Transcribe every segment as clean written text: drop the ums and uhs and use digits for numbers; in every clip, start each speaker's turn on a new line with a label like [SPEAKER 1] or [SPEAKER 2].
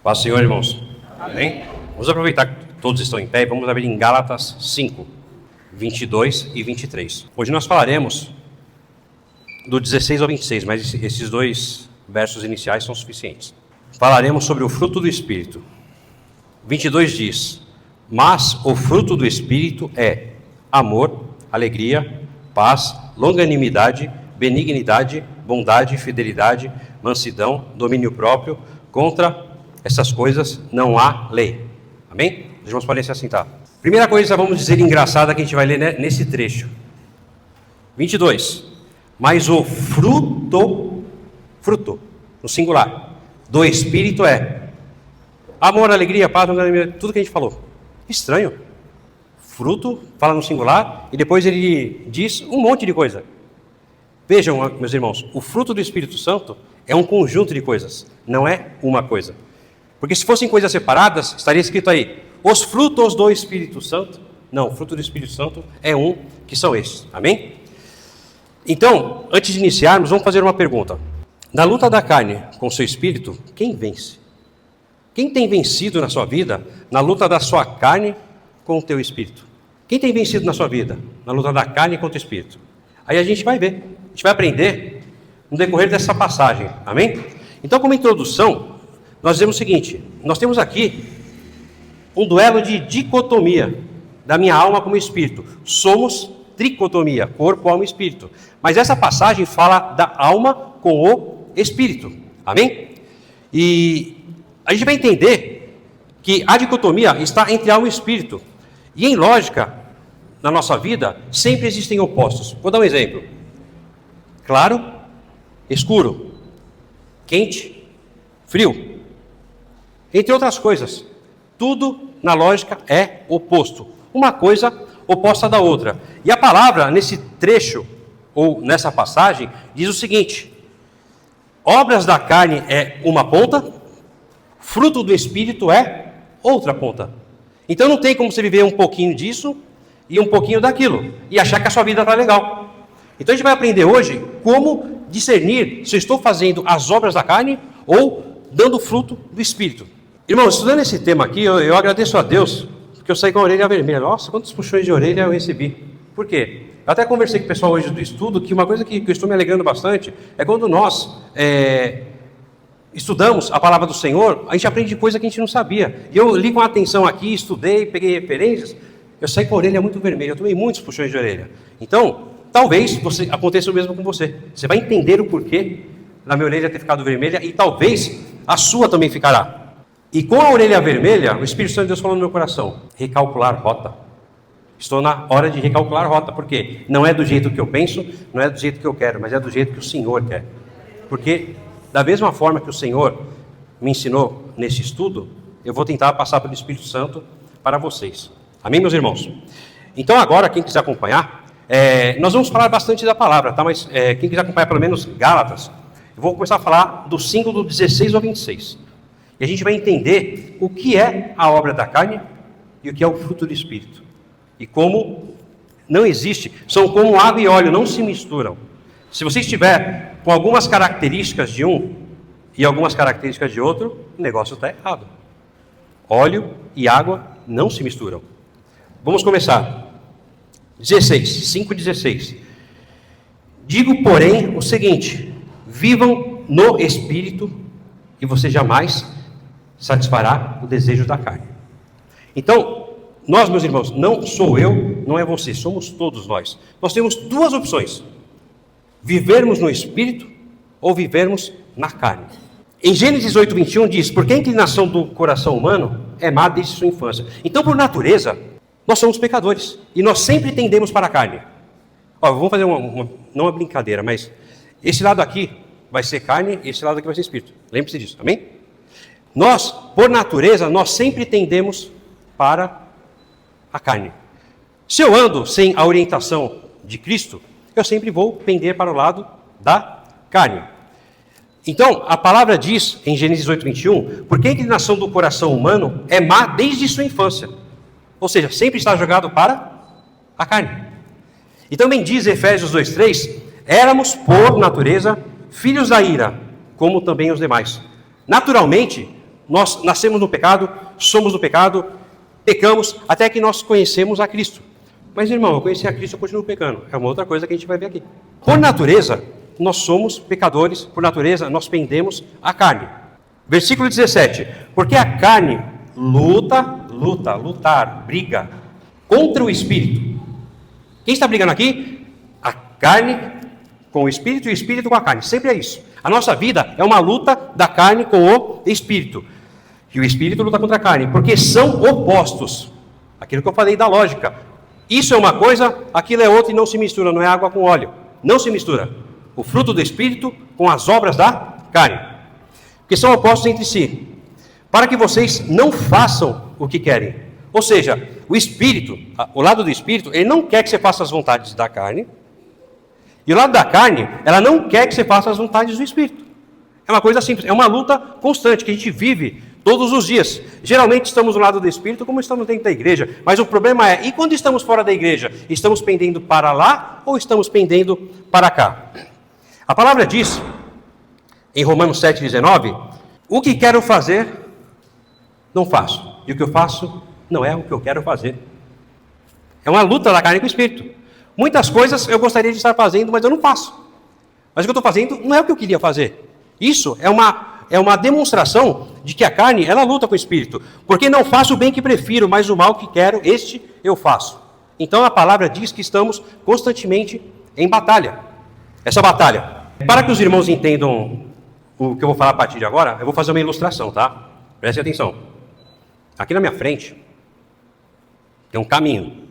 [SPEAKER 1] Paz, Senhor, irmãos. Amém? Vamos aproveitar que todos estão em pé e vamos abrir em Gálatas 5, 22 e 23. Hoje nós falaremos do 16 ao 26, mas esses dois versos iniciais são suficientes. Falaremos sobre o fruto do Espírito. 22 diz: mas o fruto do Espírito é amor, alegria, paz, longanimidade, benignidade, bondade, fidelidade, mansidão, domínio próprio. Contra essas coisas não há lei. Amém? Os irmãos podem se assentar. Primeira coisa, vamos dizer, engraçada que a gente vai ler nesse trecho. 22. Mas o fruto, no singular, do Espírito é amor, alegria, paz, tudo que a gente falou. Estranho. Fruto, fala no singular, e depois ele diz um monte de coisa. Vejam, meus irmãos, o fruto do Espírito Santo é um conjunto de coisas, não é uma coisa. Porque se fossem coisas separadas, estaria escrito aí, os frutos do Espírito Santo. Não, o fruto do Espírito Santo é um, que são estes. Amém? Então, antes de iniciarmos, vamos fazer uma pergunta. Na luta da carne com o seu espírito, quem vence? Quem tem vencido na sua vida na luta da sua carne com o teu espírito? Quem tem vencido na sua vida na luta da carne contra o espírito? Aí a gente vai ver, a gente vai aprender no decorrer dessa passagem. Amém? Então, como introdução, nós dizemos o seguinte: nós temos aqui um duelo de dicotomia da minha alma como espírito. Somos tricotomia, corpo, alma e espírito. Mas essa passagem fala da alma com o espírito. Amém? E a gente vai entender que a dicotomia está entre alma e espírito. E em lógica, na nossa vida, sempre existem opostos. Vou dar um exemplo. Claro, escuro, quente, frio. Entre outras coisas. Tudo na lógica é oposto. Uma coisa oposta da outra. E a palavra, nesse trecho, ou nessa passagem, diz o seguinte: obras da carne é uma ponta, fruto do Espírito é outra ponta. Então não tem como você viver um pouquinho disso e um pouquinho daquilo, e achar que a sua vida está legal. Então a gente vai aprender hoje como discernir se eu estou fazendo as obras da carne ou dando fruto do Espírito. Irmãos, estudando esse tema aqui, eu agradeço a Deus, porque eu saí com a orelha vermelha. Nossa, quantos puxões de orelha eu recebi. Por quê? Eu até conversei com o pessoal hoje do estudo, que uma coisa que eu estou me alegrando bastante é quando nós estudamos a palavra do Senhor, a gente aprende coisa que a gente não sabia. E eu li com atenção aqui, estudei, peguei referências, eu saí com a orelha muito vermelha, eu tomei muitos puxões de orelha. Então, talvez aconteça o mesmo com você. Você vai entender o porquê da minha orelha ter ficado vermelha e talvez a sua também ficará. E com a orelha vermelha, o Espírito Santo de Deus falou no meu coração: recalcular rota. Estou na hora de recalcular rota, porque não é do jeito que eu penso, não é do jeito que eu quero, mas é do jeito que o Senhor quer. Porque da mesma forma que o Senhor me ensinou nesse estudo, eu vou tentar passar pelo Espírito Santo para vocês. Amém, meus irmãos? Então agora, quem quiser acompanhar, nós vamos falar bastante da palavra, tá? Mas quem quiser acompanhar pelo menos Gálatas, eu vou começar a falar do 5 do 16 ao 26. E a gente vai entender o que é a obra da carne e o que é o fruto do Espírito. E como não existe, são como água e óleo, não se misturam. Se você estiver com algumas características de um e algumas características de outro, o negócio está errado. Óleo e água não se misturam. Vamos começar. 5:16. Digo, porém, o seguinte: vivam no Espírito e você jamais satisfará o desejo da carne. Então, nós, meus irmãos, não sou eu, não é você, somos todos nós. Nós temos duas opções: vivermos no Espírito ou vivermos na carne. Em Gênesis 8:21 diz: porque a inclinação do coração humano é má desde sua infância. Então, por natureza, nós somos pecadores e nós sempre tendemos para a carne. Vamos fazer não uma brincadeira, mas esse lado aqui vai ser carne e esse lado aqui vai ser espírito. Lembre-se disso, amém? Nós, por natureza, nós sempre tendemos para a carne. Se eu ando sem a orientação de Cristo, eu sempre vou pender para o lado da carne. Então, a palavra diz, em Gênesis 8:21, porque a inclinação do coração humano é má desde sua infância. Ou seja, sempre está jogado para a carne. E também diz Efésios 2:3, éramos, por natureza, filhos da ira, como também os demais. Naturalmente, Nós nascemos no pecado, somos do pecado, pecamos, até que nós conhecemos a Cristo. Mas, irmão, eu conheci a Cristo, eu continuo pecando. É uma outra coisa que a gente vai ver aqui. Por natureza, nós somos pecadores, por natureza, nós pendemos a carne. Versículo 17. Porque a carne lutar, briga contra o Espírito. Quem está brigando aqui? A carne com o Espírito e o Espírito com a carne. Sempre é isso. A nossa vida é uma luta da carne com o Espírito. E o Espírito luta contra a carne, porque são opostos. Aquilo que eu falei da lógica. Isso é uma coisa, aquilo é outra e não se mistura, não é água com óleo. Não se mistura. O fruto do Espírito com as obras da carne. Porque são opostos entre si. Para que vocês não façam o que querem. Ou seja, o Espírito, o lado do Espírito, ele não quer que você faça as vontades da carne. E o lado da carne, ela não quer que você faça as vontades do Espírito. É uma coisa simples, é uma luta constante que a gente vive todos os dias. Geralmente estamos no lado do Espírito, como estamos dentro da igreja. Mas o problema é, e quando estamos fora da igreja? Estamos pendendo para lá ou estamos pendendo para cá? A palavra diz, em Romanos 7,19, o que quero fazer, não faço. E o que eu faço, não é o que eu quero fazer. É uma luta da carne com o Espírito. Muitas coisas eu gostaria de estar fazendo, mas eu não faço. Mas o que eu estou fazendo não é o que eu queria fazer. Isso é uma demonstração de que a carne, ela luta com o Espírito. Porque não faço o bem que prefiro, mas o mal que quero, este eu faço. Então a palavra diz que estamos constantemente em batalha. Essa batalha. Para que os irmãos entendam o que eu vou falar a partir de agora, eu vou fazer uma ilustração, tá? Prestem atenção. Aqui na minha frente tem um caminho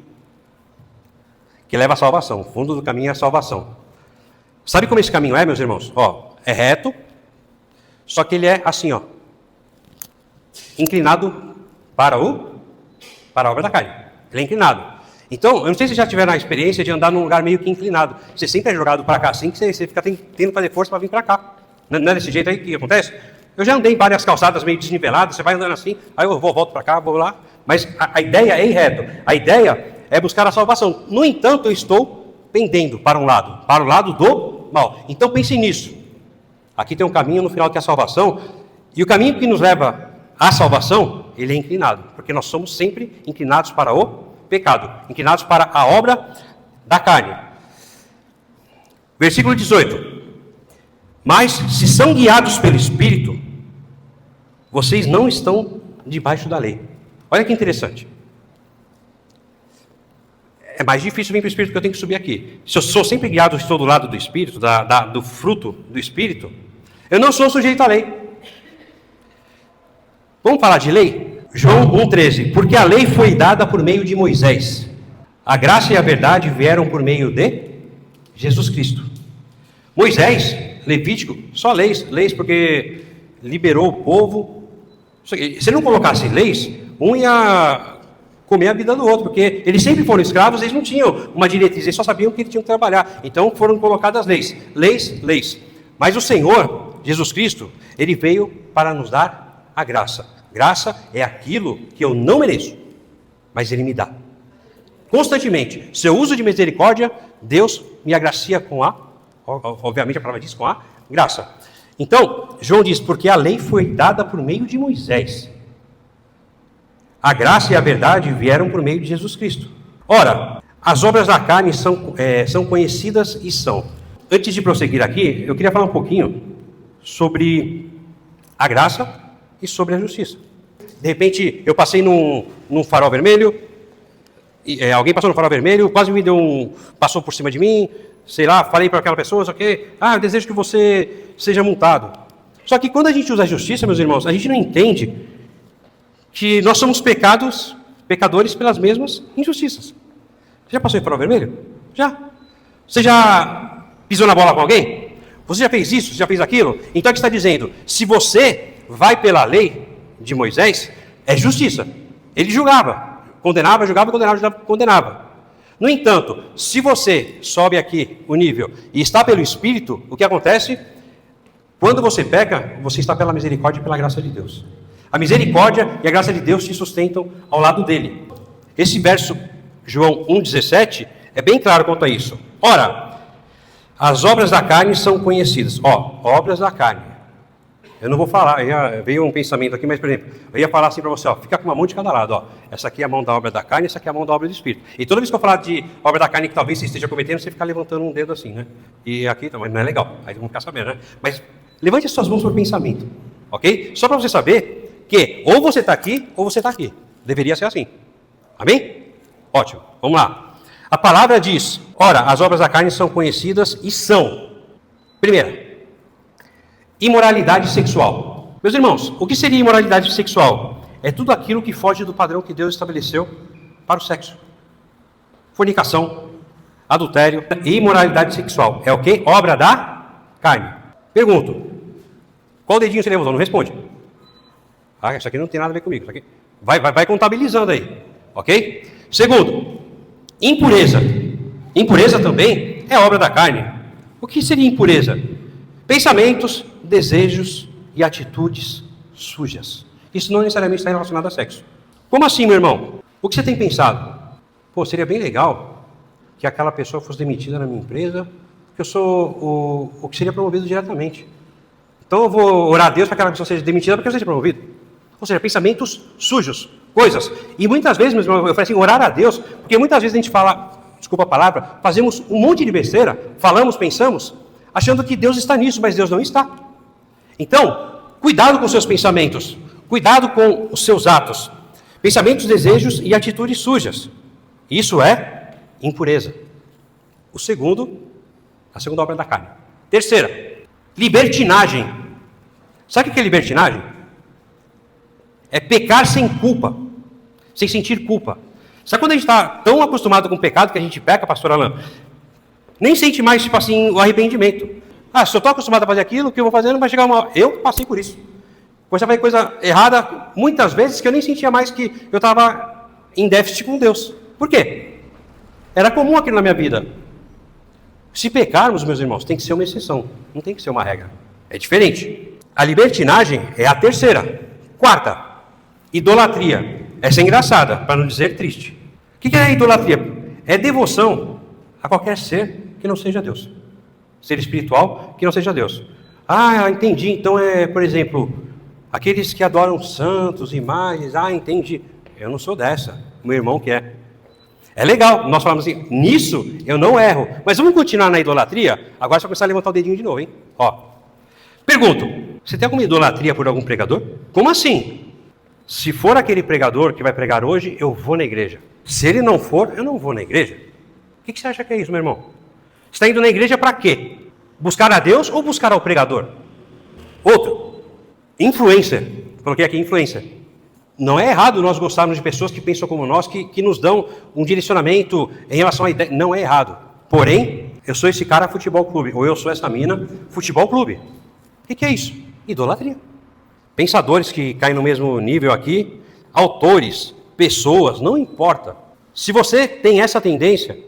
[SPEAKER 1] que leva à salvação. O fundo do caminho é a salvação. Sabe como esse caminho é, meus irmãos? Ó, é reto, só que ele é assim, ó, inclinado para a obra da carne. Ele é inclinado. Então, eu não sei se já tiveram a experiência de andar num lugar meio que inclinado. Você sempre é jogado para cá, assim que você fica tendo fazer força para vir para cá. Não é desse jeito aí que acontece? Eu já andei em várias calçadas meio desniveladas, você vai andando assim, aí eu volto para cá, vou lá. Mas a ideia é ir reto. A ideia é buscar a salvação. No entanto, eu estou pendendo para um lado, para o lado do mal. Então pense nisso. Aqui tem um caminho no final que é a salvação, e o caminho que nos leva à salvação, ele é inclinado, porque nós somos sempre inclinados para o pecado, inclinados para a obra da carne. Versículo 18. Mas se são guiados pelo Espírito, vocês não estão debaixo da lei. Olha que interessante. É mais difícil vir para o Espírito, porque eu tenho que subir aqui. Se eu sou sempre guiado, estou do lado do Espírito, do fruto do Espírito, eu não sou sujeito à lei. Vamos falar de lei? João 1,13. Porque a lei foi dada por meio de Moisés. A graça e a verdade vieram por meio de Jesus Cristo. Moisés, Levítico, só leis porque liberou o povo. Se não colocasse leis, um ia comer a vida do outro, porque eles sempre foram escravos, eles não tinham uma diretriz, eles só sabiam que eles tinham que trabalhar. Então foram colocadas leis. Mas o Senhor, Jesus Cristo, ele veio para nos dar a graça. Graça é aquilo que eu não mereço, mas ele me dá. Constantemente, se eu uso de misericórdia, Deus me agracia com obviamente a palavra diz, com a graça. Então, João diz, porque a lei foi dada por meio de Moisés. A graça e a verdade vieram por meio de Jesus Cristo. Ora, as obras da carne são conhecidas e são. Antes de prosseguir aqui, eu queria falar um pouquinho sobre a graça e sobre a justiça. De repente, eu passei num farol vermelho, alguém passou no farol vermelho, quase passou por cima de mim, sei lá, falei para aquela pessoa, só que, eu desejo que você seja multado. Só que quando a gente usa a justiça, meus irmãos, a gente não entende que nós somos pecadores pelas mesmas injustiças. Você já passou em farol vermelho? Já. Você já pisou na bola com alguém? Você já fez isso? Você já fez aquilo? Então aqui está dizendo, se você vai pela lei de Moisés, é justiça. Ele julgava, condenava, julgava, condenava. No entanto, se você sobe aqui o nível e está pelo Espírito, o que acontece? Quando você peca, você está pela misericórdia e pela graça de Deus. A misericórdia e a graça de Deus te sustentam ao lado dele. Esse verso, João 1,17, é bem claro quanto a isso. Ora, as obras da carne são conhecidas. Obras da carne. Eu não vou falar, veio um pensamento aqui, mas, por exemplo, eu ia falar assim para você, ó, fica com uma mão de cada lado, ó. Essa aqui é a mão da obra da carne, essa aqui é a mão da obra do Espírito. E toda vez que eu falar de obra da carne que talvez você esteja cometendo, você fica levantando um dedo assim, né? E aqui também não é legal, aí vamos ficar sabendo, né? Mas levante as suas mãos para o pensamento, ok? Só para você saber que ou você está aqui, ou você está aqui. Deveria ser assim. Amém? Ótimo, vamos lá. A palavra diz, ora, as obras da carne são conhecidas e são, primeira, imoralidade sexual. Meus irmãos, o que seria imoralidade sexual? É tudo aquilo que foge do padrão que Deus estabeleceu para o sexo. Fornicação, adultério e imoralidade sexual. É o quê? Obra da carne. Pergunto, qual dedinho você levantou? Não responde. Ah, isso aqui não tem nada a ver comigo. Isso aqui... Vai contabilizando aí. Ok? Segundo, impureza. Impureza também é obra da carne. O que seria impureza? Pensamentos, desejos e atitudes sujas. Isso não necessariamente está relacionado a sexo. Como assim, meu irmão? O que você tem pensado? Pô, seria bem legal que aquela pessoa fosse demitida na minha empresa, porque eu sou o que seria promovido diretamente. Então eu vou orar a Deus para que aquela pessoa seja demitida porque eu seja promovido. Ou seja, pensamentos sujos, coisas. E muitas vezes, meus irmãos, eu falei assim, orar a Deus, porque muitas vezes a gente fala, desculpa a palavra, fazemos um monte de besteira, falamos, pensamos, achando que Deus está nisso, mas Deus não está. Então, cuidado com os seus pensamentos, cuidado com os seus atos. Pensamentos, desejos e atitudes sujas. Isso é impureza. A segunda obra da carne. Terceira, libertinagem. Sabe o que é libertinagem? É pecar sem culpa, sem sentir culpa. Sabe quando a gente está tão acostumado com o pecado que a gente peca, pastor Alain? Nem sente mais, tipo assim, o arrependimento. Ah, se eu estou acostumado a fazer aquilo, o que eu vou fazer não vai chegar uma hora. Eu passei por isso. Pois já foi coisa errada muitas vezes que eu nem sentia mais que eu estava em déficit com Deus. Por quê? Era comum aquilo na minha vida. Se pecarmos, meus irmãos, tem que ser uma exceção. Não tem que ser uma regra. É diferente. A libertinagem é a terceira. Quarta, idolatria. Essa é engraçada, para não dizer triste. O que é idolatria? É devoção a qualquer ser que não seja Deus. Ser espiritual que não seja Deus. Ah, entendi. Então por exemplo, aqueles que adoram santos, imagens. Ah, entendi. Eu não sou dessa. Meu irmão que é. É legal. Nós falamos assim, nisso eu não erro. Mas vamos continuar na idolatria? Agora você vai começar a levantar o dedinho de novo, hein? Ó. Pergunto, você tem alguma idolatria por algum pregador? Como assim? Se for aquele pregador que vai pregar hoje, eu vou na igreja. Se ele não for, eu não vou na igreja. O que você acha que é isso, meu irmão? Você está indo na igreja para quê? Buscar a Deus ou buscar ao pregador? Outro, influencer. Coloquei aqui influencer. Não é errado nós gostarmos de pessoas que pensam como nós, que nos dão um direcionamento em relação à ideia. Não é errado. Porém, eu sou esse cara futebol clube, ou eu sou essa mina futebol clube. O que é isso? Idolatria. Pensadores que caem no mesmo nível aqui, autores, pessoas, não importa. Se você tem essa tendência,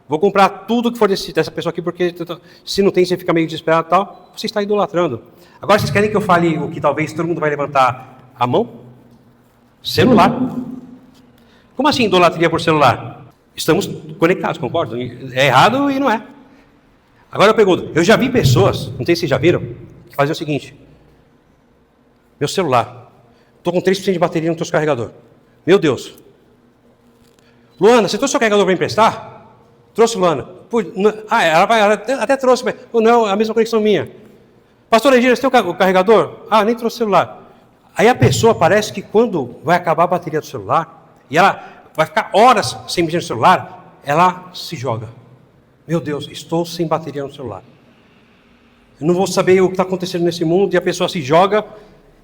[SPEAKER 1] vou comprar tudo que for dessa pessoa aqui, porque se não tem, você fica meio desesperado e tal, você está idolatrando. Agora, vocês querem que eu fale o que talvez todo mundo vai levantar a mão? Celular. Como assim idolatria por celular? Estamos conectados, concordo? É errado e não é. Agora eu pergunto, eu já vi pessoas, não sei se vocês já viram, que fazem o seguinte: meu celular, estou com 3% de bateria no teu carregador. Meu Deus. Luana, você trouxe seu carregador para emprestar? Trouxe, Luana. Ela até trouxe, mas não, é a mesma conexão minha. Pastor Egídio, você tem o carregador? Ah, nem trouxe o celular. Aí a pessoa parece que quando vai acabar a bateria do celular, e ela vai ficar horas sem mexer no celular, ela se joga. Meu Deus, estou sem bateria no celular. Eu não vou saber o que está acontecendo nesse mundo, e a pessoa se joga.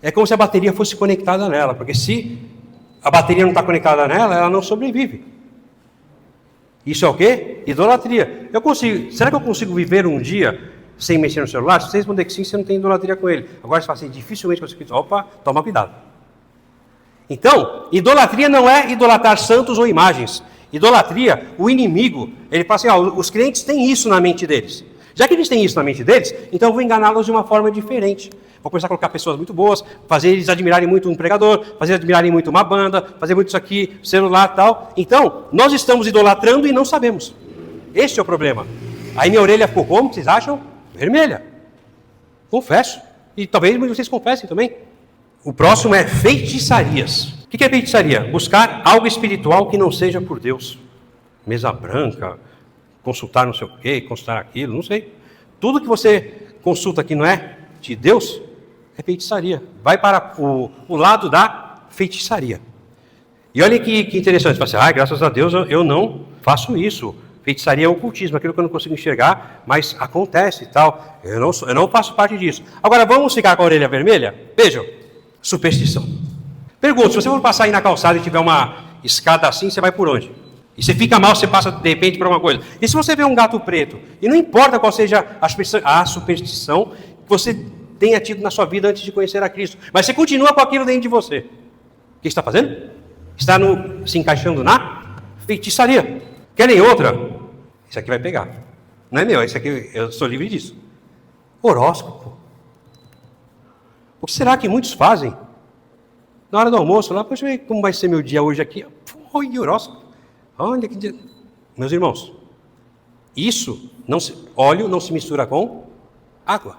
[SPEAKER 1] É como se a bateria fosse conectada nela, porque se a bateria não está conectada nela, ela não sobrevive. Isso é o quê? Idolatria. Será que eu consigo viver um dia sem mexer no celular? Se você responder que sim, você não tem idolatria com ele. Agora você fala assim, dificilmente você diz, opa, toma cuidado. Então, idolatria não é idolatrar santos ou imagens. Idolatria, o inimigo, ele fala assim, os crentes têm isso na mente deles. Já que eles têm isso na mente deles, então eu vou enganá-los de uma forma diferente. Vou começar a colocar pessoas muito boas, fazer eles admirarem muito um pregador, fazer eles admirarem muito uma banda, fazer muito isso aqui, celular e tal. Então, nós estamos idolatrando e não sabemos. Este é o problema. Aí minha orelha ficou como? Vocês acham? Vermelha. Confesso. E talvez vocês confessem também. O próximo é feitiçarias. O que é feitiçaria? Buscar algo espiritual que não seja por Deus. Mesa branca, consultar não sei o quê, consultar aquilo, não sei. Tudo que você consulta que não é de Deus é feitiçaria. Vai para o lado da feitiçaria. E olha que interessante. Você fala assim, graças a Deus eu não faço isso. Feitiçaria é ocultismo, aquilo que eu não consigo enxergar, mas acontece e tal. Eu não faço parte disso. Agora vamos ficar com a orelha vermelha? Vejam, superstição. Pergunta, se você for passar aí na calçada e tiver uma escada assim, você vai por onde? E você fica mal, você passa de repente por alguma coisa. E se você vê um gato preto, e não importa qual seja a superstição que você tenha tido na sua vida antes de conhecer a Cristo, mas você continua com aquilo dentro de você. O que está fazendo? Está se encaixando na feitiçaria. Querem outra? Isso aqui vai pegar. Não é meu, isso aqui eu sou livre disso. Horóscopo. O que será que muitos fazem? Na hora do almoço, lá, poxa, como vai ser meu dia hoje aqui? Oi, horóscopo. Olha que dia. Meus irmãos, óleo não se mistura com água.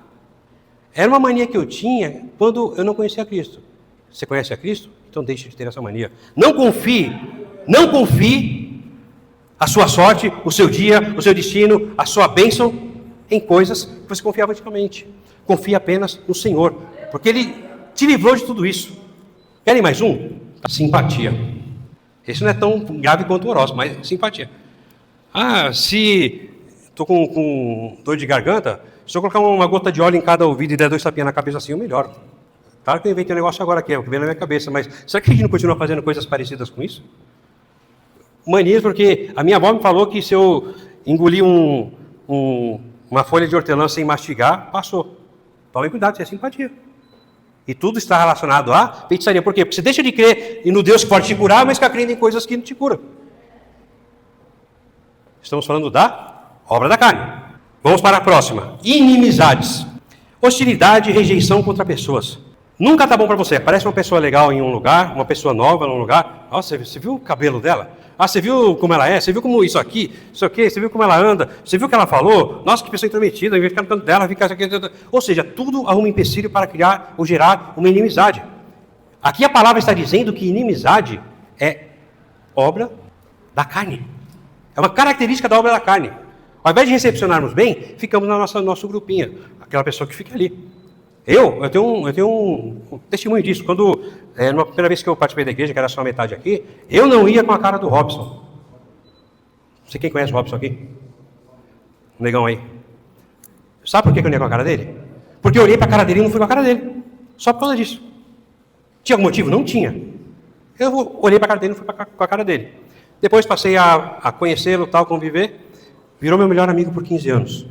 [SPEAKER 1] Era uma mania que eu tinha quando eu não conhecia a Cristo. Você conhece a Cristo? Então deixe de ter essa mania. Não confie a sua sorte, o seu dia, o seu destino, a sua bênção em coisas que você confiava antigamente. Confie apenas no Senhor, porque Ele te livrou de tudo isso. Querem mais um? Simpatia. Esse não é tão grave quanto o horóscopo, mas simpatia. Se estou com dor de garganta, se eu colocar uma gota de óleo em cada ouvido e der 2 tapinhas na cabeça assim, eu melhoro. Claro que eu inventei um negócio agora aqui, é o que vem na minha cabeça, mas será que a gente não continua fazendo coisas parecidas com isso? Manias, porque a minha avó me falou que se eu engolir uma folha de hortelã sem mastigar, passou. Tome cuidado, isso é simpatia. E tudo está relacionado à feitiçaria. Por quê? Porque você deixa de crer no Deus que pode te curar, mas fica crendo em coisas que não te curam. Estamos falando da obra da carne. Vamos para a próxima. Inimizades. Hostilidade e rejeição contra pessoas. Nunca está bom para você. Aparece uma pessoa legal em um lugar, uma pessoa nova em um lugar. Nossa, você viu o cabelo dela? Você viu como ela é? Você viu como isso aqui? Isso aqui? Você viu como ela anda? Você viu o que ela falou? Nossa, que pessoa intrometida. Em vez de ficar no canto dela, fica aqui. Ou seja, tudo arruma empecilho para criar ou gerar uma inimizade. Aqui a palavra está dizendo que inimizade é obra da carne. É uma característica da obra da carne. Ao invés de recepcionarmos bem, ficamos no nosso grupinho. Aquela pessoa que fica ali. Eu tenho um testemunho disso. Quando, na primeira vez que eu participei da igreja, que era só a metade aqui, eu não ia com a cara do Robson. Não sei quem conhece o Robson aqui? Um negão aí. Sabe por que eu não ia com a cara dele? Porque eu olhei para a cara dele e não fui com a cara dele. Só por causa disso. Tinha algum motivo? Não tinha. Eu olhei para a cara dele e não fui com a cara dele. Depois passei a conhecê-lo, tal, conviver. Virou meu melhor amigo por 15 anos.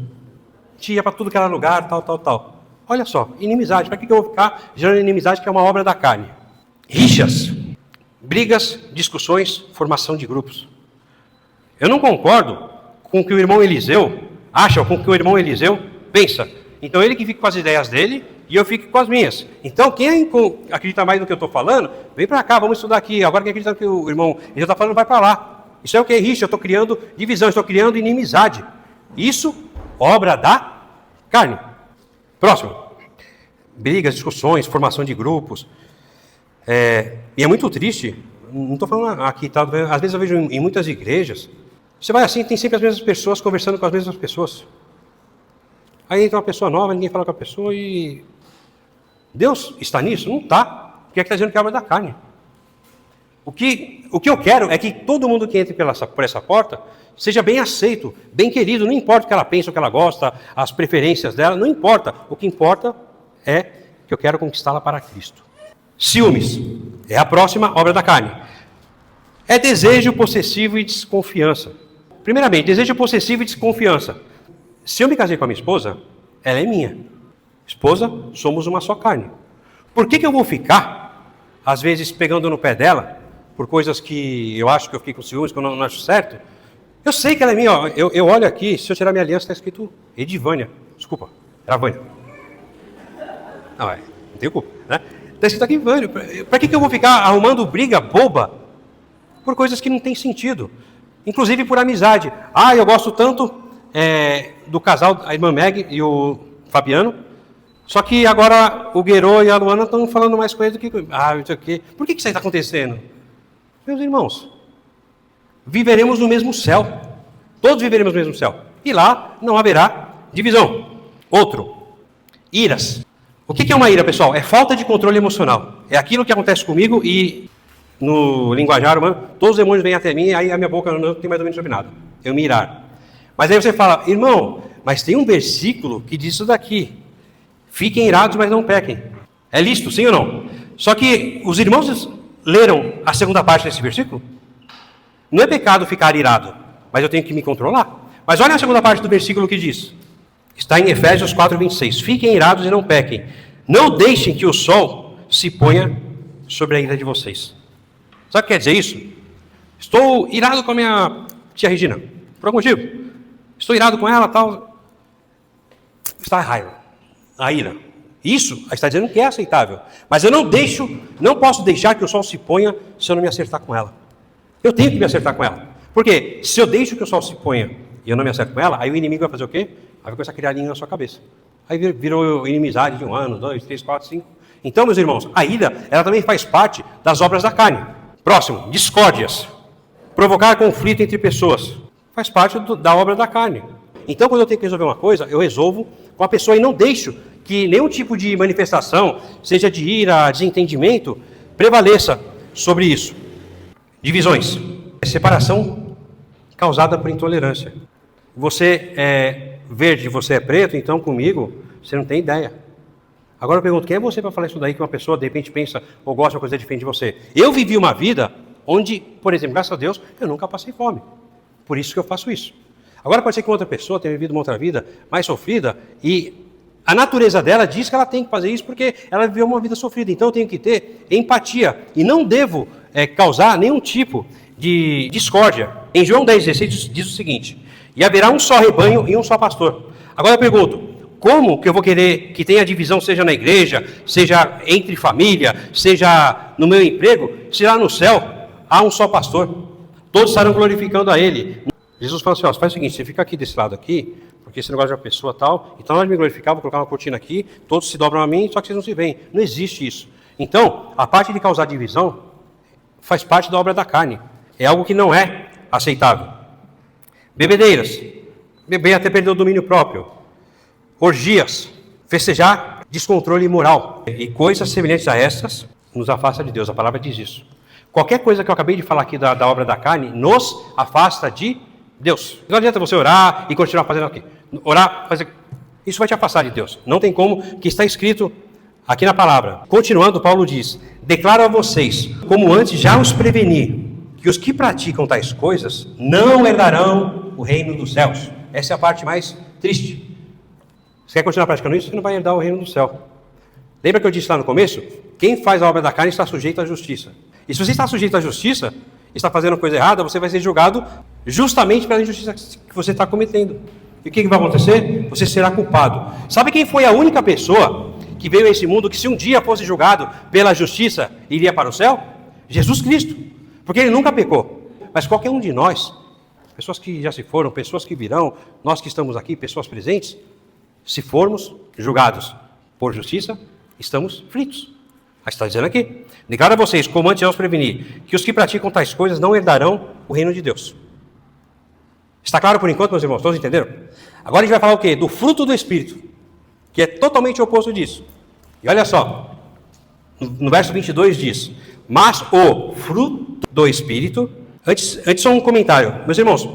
[SPEAKER 1] Tinha para tudo que era lugar, tal. Olha só, inimizade. Para que eu vou ficar gerando inimizade, que é uma obra da carne? Rixas, brigas, discussões, formação de grupos. Eu não concordo com o que o irmão Eliseu acha, ou com o que o irmão Eliseu pensa. Então ele que fica com as ideias dele e eu fico com as minhas. Então quem acredita mais no que eu estou falando, vem para cá, vamos estudar aqui. Agora quem acredita no que o irmão Eliseu está falando, vai para lá. Isso é o que é rixa, eu estou criando divisão, estou criando inimizade. Isso, obra da carne. Próximo. Brigas, discussões, formação de grupos. E é muito triste, não estou falando aqui, tá? Às vezes eu vejo em muitas igrejas, você vai assim, tem sempre as mesmas pessoas conversando com as mesmas pessoas. Aí entra uma pessoa nova, ninguém fala com a pessoa e... Deus está nisso? Não está. Porque é que está dizendo que é obra da carne. O que eu quero é que todo mundo que entre por essa porta seja bem aceito, bem querido. Não importa o que ela pensa, o que ela gosta, as preferências dela, não importa. O que importa é que eu quero conquistá-la para Cristo. Ciúmes é a próxima obra da carne. É desejo possessivo e desconfiança. Primeiramente, desejo possessivo e desconfiança. Se eu me casei com a minha esposa, ela é minha. Esposa, somos uma só carne. Por que eu vou ficar, às vezes, pegando no pé dela, por coisas que eu acho que eu fiquei com ciúmes, que eu não acho certo? Eu sei que ela é minha. Ó. Eu olho aqui, se eu tirar minha aliança, está escrito Edivânia. Desculpa, era Vânia. Não tenho culpa, né? Está escrito aqui Vânia. Para que eu vou ficar arrumando briga boba por coisas que não tem sentido? Inclusive por amizade. Eu gosto tanto do casal, a irmã Meg e o Fabiano. Só que agora o Guerô e a Luana estão falando mais coisa do que... não sei o quê. Por que isso aí está acontecendo? Meus irmãos, viveremos no mesmo céu. Todos viveremos no mesmo céu. E lá não haverá divisão. Outro, iras. O que é uma ira, pessoal? É falta de controle emocional. É aquilo que acontece comigo e, no linguajar humano, todos os demônios vêm até mim e aí a minha boca não tem mais domínio sobre nada. Eu me irar. Mas aí você fala, irmão, mas tem um versículo que diz isso daqui. Fiquem irados, mas não pequem. É lícito, sim ou não? Só que os irmãos leram a segunda parte desse versículo? Não é pecado ficar irado, mas eu tenho que me controlar. Mas olha a segunda parte do versículo que diz. Está em Efésios 4:26. Fiquem irados e não pequem. Não deixem que o sol se ponha sobre a ira de vocês. Sabe o que quer dizer isso? Estou irado com a minha tia Regina. Por algum motivo. Estou irado com ela, tal. Está a raiva. A ira. Isso está dizendo que é aceitável. Mas eu não posso deixar que o sol se ponha se eu não me acertar com ela. Eu tenho que me acertar com ela. Porque se eu deixo que o sol se ponha e eu não me acerto com ela, aí o inimigo vai fazer o quê? Aí vai começar a criar linha na sua cabeça. Aí virou inimizade de 1 ano, 2, 3, 4, 5. Então, meus irmãos, a ira, ela também faz parte das obras da carne. Próximo, discórdias. Provocar conflito entre pessoas. Faz parte da obra da carne. Então, quando eu tenho que resolver uma coisa, eu resolvo com a pessoa e não deixo que nenhum tipo de manifestação, seja de ira, desentendimento, prevaleça sobre isso. Divisões. Separação causada por intolerância. Você é verde, você é preto, então comigo você não tem ideia. Agora eu pergunto, quem é você para falar isso daí que uma pessoa de repente pensa ou gosta de uma coisa diferente de você? Eu vivi uma vida onde, por exemplo, graças a Deus, eu nunca passei fome. Por isso que eu faço isso. Agora pode ser que uma outra pessoa tenha vivido uma outra vida mais sofrida e a natureza dela diz que ela tem que fazer isso porque ela viveu uma vida sofrida. Então eu tenho que ter empatia e não devo causar nenhum tipo de discórdia. Em João 10,16 diz o seguinte: e haverá um só rebanho e um só pastor. Agora eu pergunto, como que eu vou querer que tenha divisão, seja na igreja, seja entre família, seja no meu emprego, se lá no céu há um só pastor? Todos estarão glorificando a Ele. Jesus falou assim, faz o seguinte, você fica aqui desse lado aqui, porque esse negócio de uma pessoa tal, então na hora de me glorificar, vou colocar uma cortina aqui, todos se dobram a mim, só que vocês não se veem. Não existe isso. Então, a parte de causar divisão faz parte da obra da carne. É algo que não é aceitável. Bebedeiras, beber até perder o domínio próprio. Orgias, festejar, descontrole moral. E coisas semelhantes a estas nos afasta de Deus. A palavra diz isso. Qualquer coisa que eu acabei de falar aqui da obra da carne nos afasta de Deus. Não adianta você orar e continuar fazendo aqui. Orar, fazer... Isso vai te afastar de Deus. Não tem como, que está escrito aqui na palavra. Continuando, Paulo diz: declaro a vocês, como antes já os preveni, que os que praticam tais coisas não herdarão o reino dos céus. Essa é a parte mais triste. Você quer continuar praticando isso? Você não vai herdar o reino do céu. Lembra que eu disse lá no começo? Quem faz a obra da carne está sujeito à justiça. E se você está sujeito à justiça, está fazendo coisa errada, você vai ser julgado justamente pela injustiça que você está cometendo. E o que vai acontecer? Você será culpado. Sabe quem foi a única pessoa que veio a esse mundo que se um dia fosse julgado pela justiça, iria para o céu? Jesus Cristo. Porque ele nunca pecou. Mas qualquer um de nós, pessoas que já se foram, pessoas que virão, nós que estamos aqui, pessoas presentes, se formos julgados por justiça, estamos fritos. Mas está dizendo aqui, declaro a vocês, como antes já os preveni, que os que praticam tais coisas não herdarão o reino de Deus. Está claro por enquanto, meus irmãos? Todos entenderam? Agora a gente vai falar o quê? Do fruto do Espírito, que é totalmente oposto disso. E olha só, no verso 22 diz, mas o fruto do Espírito, antes só um comentário, meus irmãos,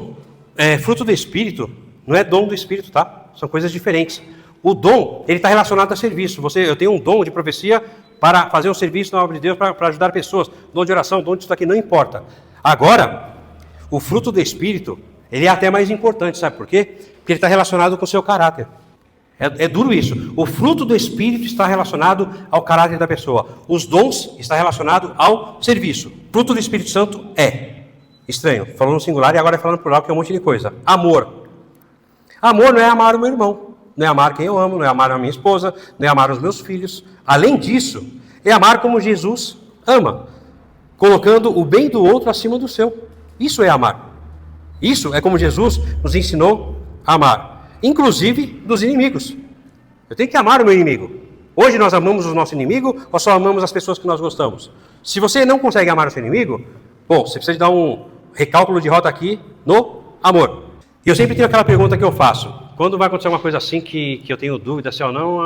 [SPEAKER 1] fruto do Espírito não é dom do Espírito, tá? São coisas diferentes. O dom, ele está relacionado a serviço. Eu tenho um dom de profecia para fazer um serviço na obra de Deus, para ajudar pessoas. Dom de oração, dom disso aqui, não importa. Agora, o fruto do Espírito, ele é até mais importante, sabe por quê? Porque ele está relacionado com o seu caráter. É duro isso. O fruto do Espírito está relacionado ao caráter da pessoa. Os dons estão relacionados ao serviço. O fruto do Espírito Santo é estranho. Falando no singular e agora falando no plural, que é um monte de coisa. Amor. Amor não é amar o meu irmão. Não é amar quem eu amo, não é amar a minha esposa, não é amar os meus filhos. Além disso, é amar como Jesus ama, colocando o bem do outro acima do seu. Isso é amar. Isso é como Jesus nos ensinou a amar, inclusive dos inimigos. Eu tenho que amar o meu inimigo. Hoje nós amamos o nosso inimigo ou só amamos as pessoas que nós gostamos? Se você não consegue amar o seu inimigo, bom, você precisa de dar um recálculo de rota aqui no amor. E eu sempre tenho aquela pergunta que eu faço. Quando vai acontecer uma coisa assim que eu tenho dúvida se ou não,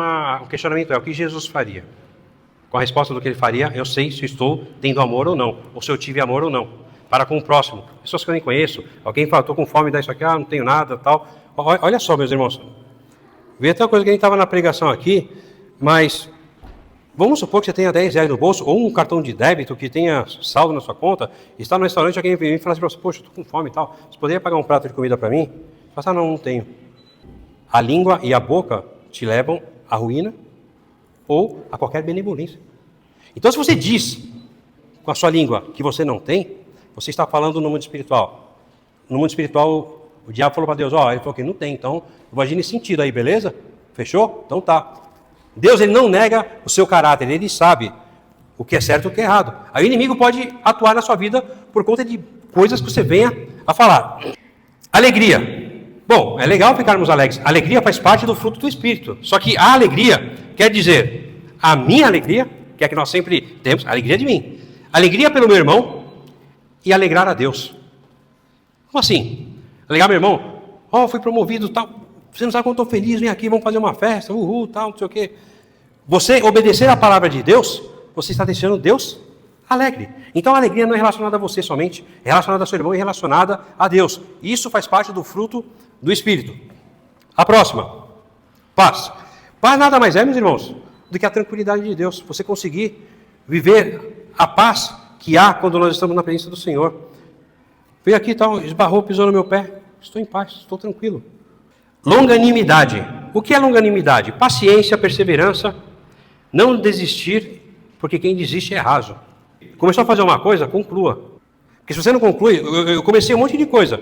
[SPEAKER 1] o questionamento é: o que Jesus faria? Com a resposta do que ele faria, eu sei se estou tendo amor ou não, ou se eu tive amor ou não, para com o próximo. Pessoas que eu nem conheço, alguém fala, estou com fome, dá isso aqui, não tenho nada, tal. Olha só, meus irmãos, veio até uma coisa que a gente estava na pregação aqui, mas vamos supor que você tenha 10 reais no bolso, ou um cartão de débito que tenha saldo na sua conta, e está no restaurante, alguém vem e fala assim para você: poxa, estou com fome e tal, você poderia pagar um prato de comida para mim? Você fala: não tenho. A língua e a boca te levam à ruína ou a qualquer benevolência. Então, se você diz com a sua língua que você não tem, você está falando no mundo espiritual. No mundo espiritual, o diabo falou para Deus: ele falou que não tem, então imagine esse sentido aí, beleza? Fechou? Então tá. Deus, ele não nega o seu caráter, ele sabe o que é certo e o que é errado. Aí o inimigo pode atuar na sua vida por conta de coisas que você venha a falar. Alegria. Bom, é legal ficarmos alegres. Alegria faz parte do fruto do Espírito. Só que a alegria quer dizer a minha alegria, que é a que nós sempre temos, a alegria de mim. Alegria pelo meu irmão e alegrar a Deus. Como assim? Alegrar meu irmão? Fui promovido, tal. Você não sabe quanto eu estou feliz, vem aqui, vamos fazer uma festa, tal, não sei o quê. Você obedecer a palavra de Deus, você está deixando Deus alegre. Então a alegria não é relacionada a você somente, é relacionada ao seu irmão e relacionada a Deus. Isso faz parte do fruto do Espírito. A próxima, paz. Paz nada mais é, meus irmãos, do que a tranquilidade de Deus. Você conseguir viver a paz que há quando nós estamos na presença do Senhor. Veio aqui e tal, esbarrou, pisou no meu pé. Estou em paz, estou tranquilo. Longanimidade. O que é longanimidade? Paciência, perseverança, não desistir, porque quem desiste é raso. Começou a fazer uma coisa, conclua. Porque se você não conclui, eu comecei um monte de coisa,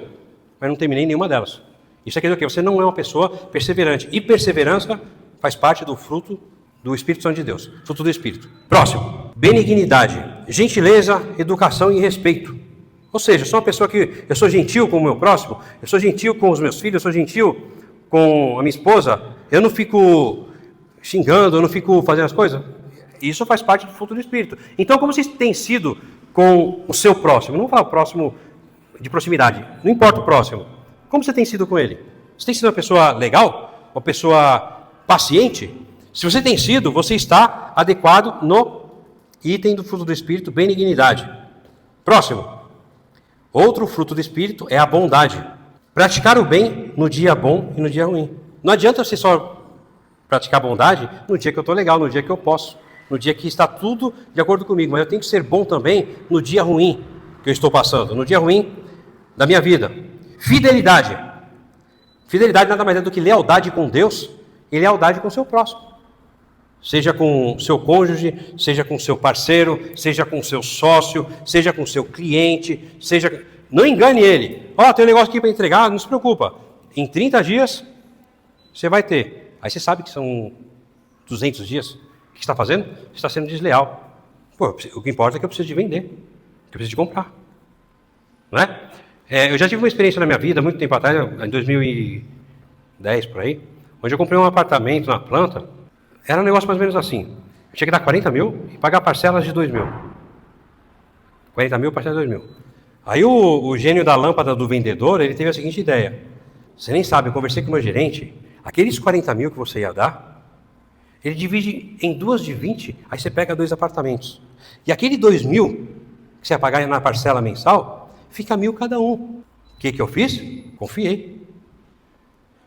[SPEAKER 1] mas não terminei nenhuma delas. Isso quer dizer o quê? Você não é uma pessoa perseverante. E perseverança faz parte do fruto do Espírito Santo de Deus. Fruto do Espírito. Próximo. Benignidade. Gentileza, educação e respeito. Ou seja, eu sou uma pessoa que eu sou gentil com o meu próximo, eu sou gentil com os meus filhos, eu sou gentil com a minha esposa, eu não fico xingando, eu não fico fazendo as coisas. Isso faz parte do fruto do Espírito. Então, como você tem sido com o seu próximo? Não vou falar o próximo de proximidade, não importa o próximo. Como você tem sido com ele? Você tem sido uma pessoa legal? Uma pessoa paciente? Se você tem sido, você está adequado no item do fruto do Espírito, benignidade. Próximo. Outro fruto do Espírito é a bondade. Praticar o bem no dia bom e no dia ruim. Não adianta você só praticar bondade no dia que eu estou legal, no dia que eu posso, no dia que está tudo de acordo comigo. Mas eu tenho que ser bom também no dia ruim que eu estou passando, no dia ruim da minha vida. Fidelidade. Fidelidade nada mais é do que lealdade com Deus e lealdade com o seu próximo. Seja com o seu cônjuge, seja com o seu parceiro, seja com o seu sócio, seja com o seu cliente, seja... Não engane ele. Tem um negócio aqui para entregar, não se preocupa. Em 30 dias, você vai ter. Aí você sabe que são 200 dias. O que você está fazendo? Você está sendo desleal. O que importa é que eu preciso de vender. Que eu preciso de comprar. Não é? Eu já tive uma experiência na minha vida, muito tempo atrás, em 2010, por aí, onde eu comprei um apartamento na planta. Era um negócio mais ou menos assim. Eu tinha que dar 40 mil e pagar parcelas de 2 mil. 40 mil, parcelas de 2 mil. Aí o gênio da lâmpada do vendedor, ele teve a seguinte ideia. Você nem sabe, eu conversei com o meu gerente, aqueles 40 mil que você ia dar, ele divide em 2 de 20, aí você pega 2 apartamentos. E aquele 2 mil que você ia pagar na parcela mensal, fica 1.000 cada um. O que eu fiz? Confiei.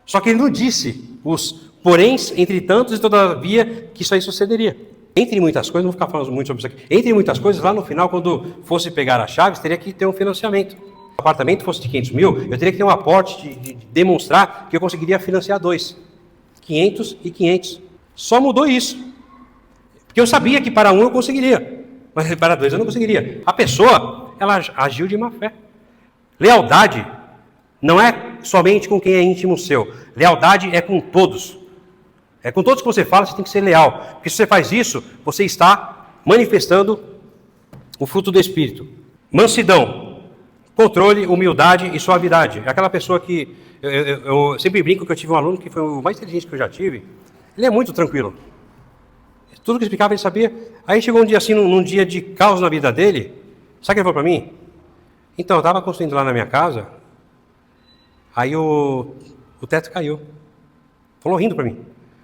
[SPEAKER 1] Só que ele não disse os poréns, entre tantos e todavia que isso aí sucederia. Entre muitas coisas, não vou ficar falando muito sobre isso aqui, entre muitas coisas, lá no final, quando fosse pegar as chaves, teria que ter um financiamento. Se o apartamento fosse de 500 mil, eu teria que ter um aporte de demonstrar que eu conseguiria financiar 2. 500 e 500. Só mudou isso. Porque eu sabia que para um eu conseguiria, mas para 2 eu não conseguiria. A pessoa, ela agiu de má fé. Lealdade não é somente com quem é íntimo seu. Lealdade é com todos. É com todos que você fala, você tem que ser leal. Porque se você faz isso, você está manifestando o fruto do Espírito. Mansidão, controle, humildade e suavidade. É aquela pessoa que... Eu sempre brinco que eu tive um aluno que foi o mais inteligente que eu já tive. Ele é muito tranquilo. Tudo que eu explicava ele sabia. Aí chegou um dia assim, num dia de caos na vida dele, sabe o que ele falou para mim? Então, eu estava construindo lá na minha casa, aí o teto caiu. Falou rindo para mim.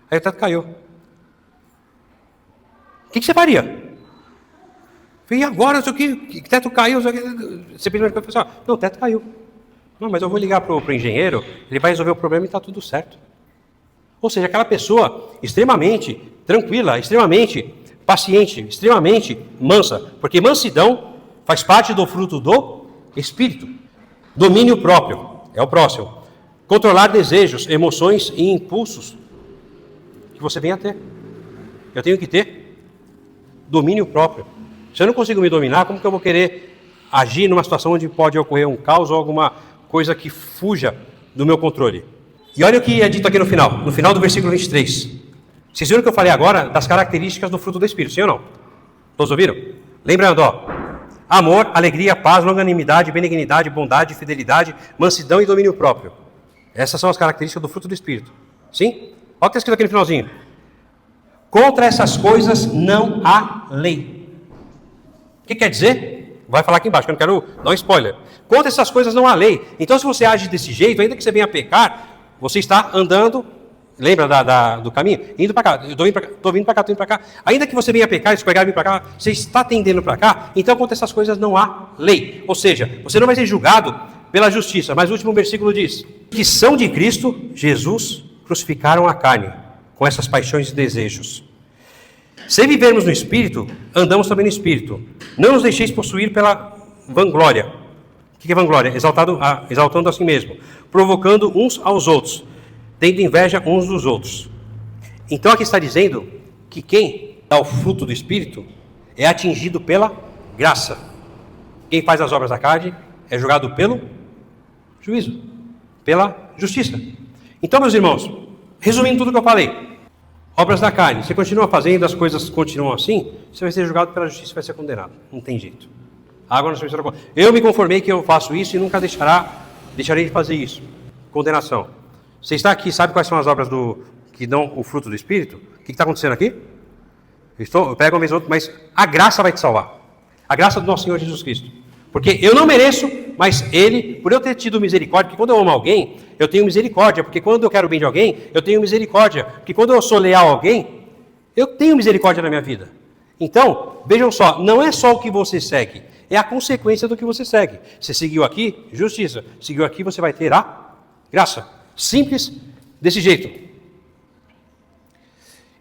[SPEAKER 1] Aí o teto caiu. O que você faria? Eu falei, e agora? Não sei o que teto caiu? Você primeiro falou assim, não, o teto caiu. Não, mas eu vou ligar para o engenheiro, ele vai resolver o problema e está tudo certo. Ou seja, aquela pessoa extremamente tranquila, extremamente paciente, extremamente mansa. Porque mansidão faz parte do fruto do Espírito. Domínio próprio é o próximo. Controlar desejos, emoções e impulsos que você venha a ter. Eu tenho que ter domínio próprio. Se eu não consigo me dominar, como que eu vou querer agir numa situação onde pode ocorrer um caos ou alguma coisa que fuja do meu controle? E olha o que é dito aqui no final do versículo 23. Vocês viram o que eu falei agora das características do fruto do Espírito, sim ou não? Todos ouviram? Lembrando, amor, alegria, paz, longanimidade, benignidade, bondade, fidelidade, mansidão e domínio próprio. Essas são as características do fruto do Espírito. Sim? Olha o que está escrito aqui no finalzinho. Contra essas coisas não há lei. O que quer dizer? Vai falar aqui embaixo, que eu não quero dar um spoiler. Contra essas coisas não há lei. Então, se você age desse jeito, ainda que você venha a pecar, você está andando, lembra do caminho? Indo para cá, eu estou vindo para cá, estou indo para cá. Ainda que você venha a pecar, escorregar, vir para cá, você está tendendo para cá, então contra essas coisas não há lei. Ou seja, você não vai ser julgado pela justiça. Mas o último versículo diz, que são de Cristo, Jesus, crucificaram a carne, com essas paixões e desejos. Se vivermos no Espírito, andamos também no Espírito. Não nos deixeis possuir pela vanglória. O que é vanglória? Exaltando a si mesmo, provocando uns aos outros, tendo inveja uns dos outros. Então aqui está dizendo que quem dá o fruto do Espírito é atingido pela graça. Quem faz as obras da carne é julgado pelo juízo, pela justiça. Então, meus irmãos, resumindo tudo o que eu falei, obras da carne, você continua fazendo, as coisas continuam assim, você vai ser julgado pela justiça e vai ser condenado. Não tem jeito. Água não será. Eu me conformei que eu faço isso e nunca deixarei de fazer isso. Condenação. Você está aqui, sabe quais são as obras que dão o fruto do Espírito? O que está acontecendo aqui? Eu pego uma vez ou outra, mas a graça vai te salvar. A graça do nosso Senhor Jesus Cristo. Porque eu não mereço, mas Ele, por eu ter tido misericórdia, porque quando eu amo alguém, eu tenho misericórdia. Porque quando eu quero o bem de alguém, eu tenho misericórdia. Porque quando eu sou leal a alguém, eu tenho misericórdia na minha vida. Então, vejam só, não é só o que você segue, é a consequência do que você segue. Você seguiu aqui, justiça. Seguiu aqui, você vai ter a graça. Simples desse jeito.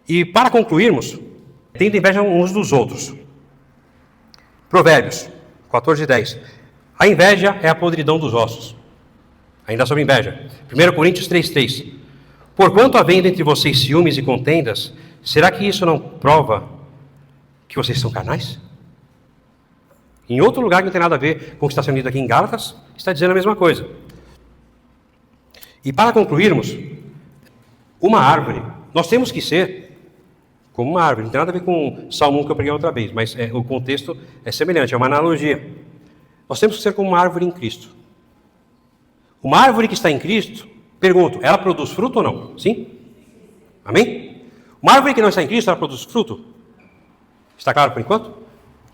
[SPEAKER 1] E para concluirmos, tendo inveja uns dos outros. Provérbios 14:10. A inveja é a podridão dos ossos. Ainda sobre inveja. 1 Coríntios 3:3. Porquanto havendo entre vocês ciúmes e contendas, será que isso não prova que vocês são carnais? Em outro lugar que não tem nada a ver com o que está sendo dito aqui em Gálatas, está dizendo a mesma coisa. E para concluirmos, uma árvore, nós temos que ser como uma árvore. Não tem nada a ver com o Salmo 1 que eu preguei outra vez, mas o contexto é semelhante, é uma analogia. Nós temos que ser como uma árvore em Cristo. Uma árvore que está em Cristo, pergunto, ela produz fruto ou não? Sim? Amém? Uma árvore que não está em Cristo, ela produz fruto? Está claro por enquanto?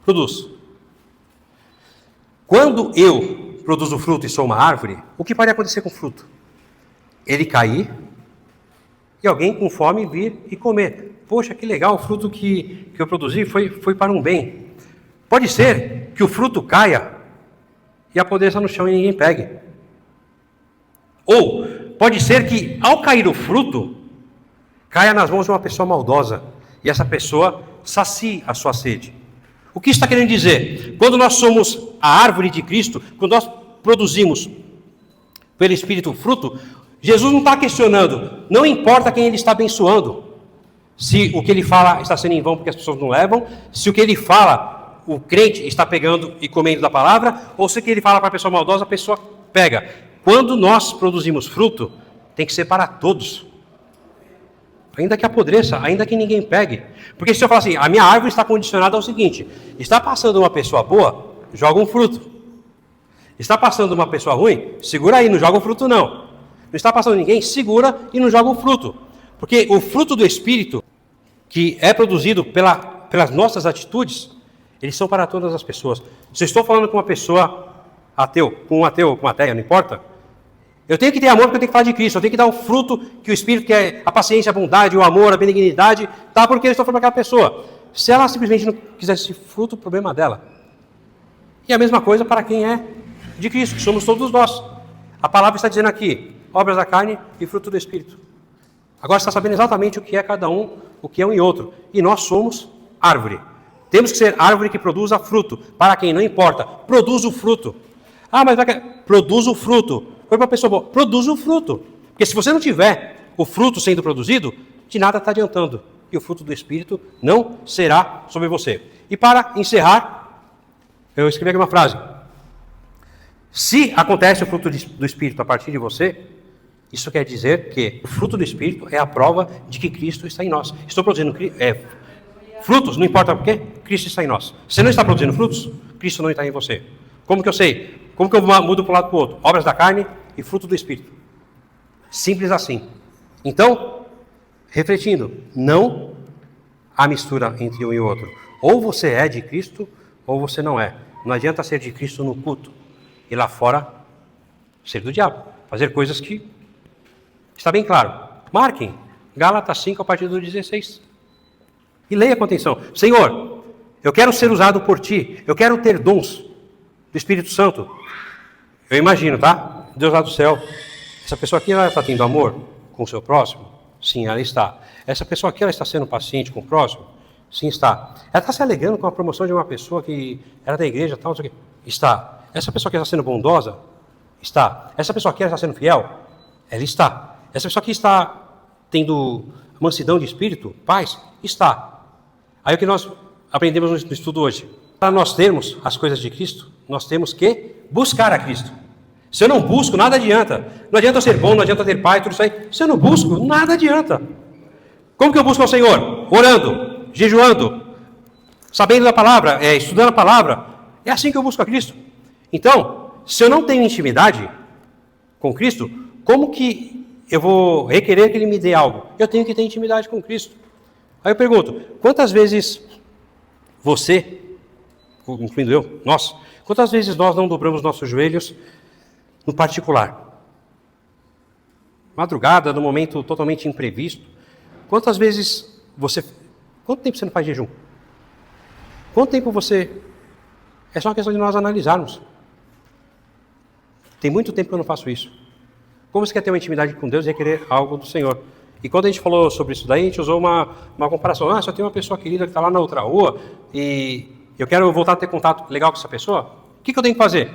[SPEAKER 1] Produz. Quando eu produzo fruto e sou uma árvore, o que pode acontecer com o fruto? Ele cair e alguém com fome vir e comer. Poxa, que legal, o fruto que eu produzi foi para um bem. Pode ser que o fruto caia e apodreça no chão e ninguém pegue. Ou pode ser que ao cair o fruto, caia nas mãos de uma pessoa maldosa e essa pessoa sacie a sua sede. O que está querendo dizer? Quando nós somos a árvore de Cristo, quando nós produzimos pelo Espírito fruto, Jesus não está questionando, não importa quem ele está abençoando, se o que ele fala está sendo em vão porque as pessoas não levam, se o que ele fala, o crente está pegando e comendo da palavra, ou se o que ele fala para a pessoa maldosa, a pessoa pega. Quando nós produzimos fruto, tem que ser para todos. Ainda que apodreça, ainda que ninguém pegue. Porque se eu falar assim, a minha árvore está condicionada ao seguinte, está passando uma pessoa boa, joga um fruto. Está passando uma pessoa ruim, segura aí, não joga um fruto não. Não está passando ninguém, segura e não joga um fruto. Porque o fruto do Espírito que é produzido pelas nossas atitudes, eles são para todas as pessoas. Se eu estou falando com uma pessoa ateu, com uma ateia, não importa, eu tenho que ter amor porque eu tenho que falar de Cristo, eu tenho que dar o fruto que o Espírito, que é a paciência, a bondade, o amor, a benignidade, tá? Porque eu estou falando para aquela pessoa. Se ela simplesmente não quiser esse fruto, o problema é dela. E a mesma coisa para quem é de Cristo, que somos todos nós. A palavra está dizendo aqui, obras da carne e fruto do Espírito. Agora está sabendo exatamente o que é cada um, o que é um e outro. E nós somos árvore. Temos que ser árvore que produza fruto. Para quem não importa, produz o fruto. Ah, mas produz o fruto. Foi para a pessoa boa, produz o fruto. Porque se você não tiver o fruto sendo produzido, de nada está adiantando. E o fruto do Espírito não será sobre você. E para encerrar, eu escrevi aqui uma frase. Se acontece o fruto do Espírito a partir de você, isso quer dizer que o fruto do Espírito é a prova de que Cristo está em nós. Estou produzindo frutos, não importa o quê, Cristo está em nós. Se não está produzindo frutos, Cristo não está em você. Como que eu sei? Como que eu mudo para um lado para o outro? Obras da carne e fruto do Espírito. Simples assim. Então, refletindo, não há mistura entre um e outro. Ou você é de Cristo, ou você não é. Não adianta ser de Cristo no culto e lá fora ser do diabo. Fazer coisas que está bem claro. Marquem Gálatas 5 a partir do 16. E leia com atenção. Senhor, eu quero ser usado por Ti. Eu quero ter dons do Espírito Santo. Eu imagino, tá? Deus lá do céu. Essa pessoa aqui, ela está tendo amor com o seu próximo? Sim, ela está. Essa pessoa aqui, ela está sendo paciente com o próximo? Sim, está. Ela está se alegrando com a promoção de uma pessoa que era da igreja, tal, não sei o quê. Está. Essa pessoa aqui está sendo bondosa? Está. Essa pessoa aqui, ela está sendo fiel? Ela está. Essa pessoa aqui está tendo mansidão de espírito, paz? Está. Aí o que nós aprendemos no estudo hoje? Para nós termos as coisas de Cristo, nós temos que buscar a Cristo. Se eu não busco, nada adianta. Não adianta eu ser bom, não adianta eu ter pai, tudo isso aí. Se eu não busco, nada adianta. Como que eu busco ao Senhor? Orando, jejuando, sabendo da palavra, estudando a palavra. É assim que eu busco a Cristo. Então, se eu não tenho intimidade com Cristo, como que eu vou requerer que Ele me dê algo? Eu tenho que ter intimidade com Cristo. Aí eu pergunto, quantas vezes você, incluindo eu, quantas vezes nós não dobramos nossos joelhos no particular? Madrugada, num momento totalmente imprevisto. Quantas vezes quanto tempo você não faz jejum? Quanto tempo você... É só uma questão de nós analisarmos. Tem muito tempo que eu não faço isso. Como você quer ter uma intimidade com Deus e requerer algo do Senhor? E quando a gente falou sobre isso daí, a gente usou uma comparação. Só tem uma pessoa querida que está lá na outra rua e eu quero voltar a ter contato legal com essa pessoa. O que eu tenho que fazer?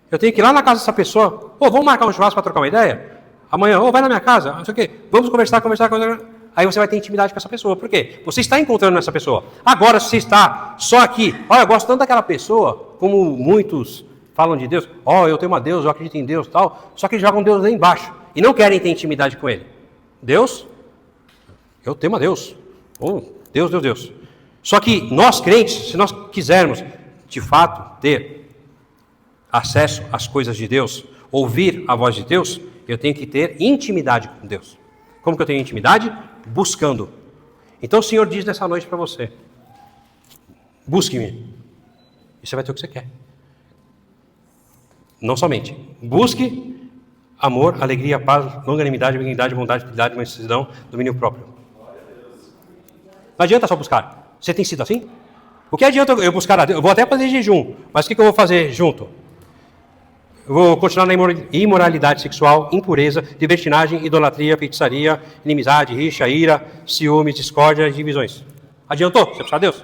[SPEAKER 1] Eu tenho que ir lá na casa dessa pessoa. Vamos marcar um churrasco para trocar uma ideia? Amanhã, vai na minha casa, não sei o quê. Vamos conversar. Aí você vai ter intimidade com essa pessoa. Por quê? Você está encontrando essa pessoa. Agora, se você está só aqui, eu gosto tanto daquela pessoa, como muitos falam de Deus. Eu tenho uma Deus, eu acredito em Deus, tal. Só que eles jogam Deus lá embaixo e não querem ter intimidade com Ele. Deus, eu temo a Deus. Deus. Só que nós crentes, se nós quisermos, de fato, ter acesso às coisas de Deus, ouvir a voz de Deus, eu tenho que ter intimidade com Deus. Como que eu tenho intimidade? Buscando. Então o Senhor diz nessa noite para você, busque-me, e você vai ter o que você quer. Não somente, busque amor, alegria, paz, longanimidade, benignidade, bondade, fidelidade, mansidão, domínio próprio. Não adianta só buscar. Você tem sido assim? O que adianta eu buscar a Deus? Eu vou até fazer jejum, mas o que eu vou fazer junto? Eu vou continuar na imoralidade sexual, impureza, libertinagem, idolatria, feitiçaria, inimizade, rixa, ira, ciúmes, discórdia e divisões. Adiantou? Você precisa de Deus?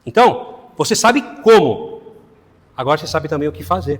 [SPEAKER 1] Então, você sabe como. Agora você sabe também o que fazer.